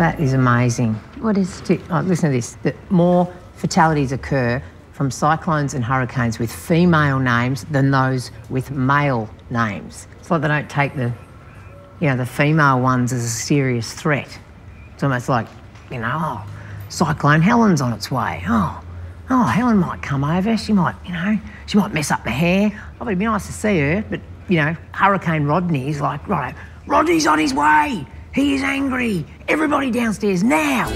That is amazing. What is? Listen to this, that more fatalities occur from cyclones and hurricanes with female names than those with male names. It's like they don't take the female ones as a serious threat. It's almost like, Cyclone Helen's on its way. Oh, Helen might come over. She might mess up the hair. Oh, it'd be nice to see her, but, Hurricane Rodney's like, right, Rodney's on his way. He is angry. Everybody downstairs now.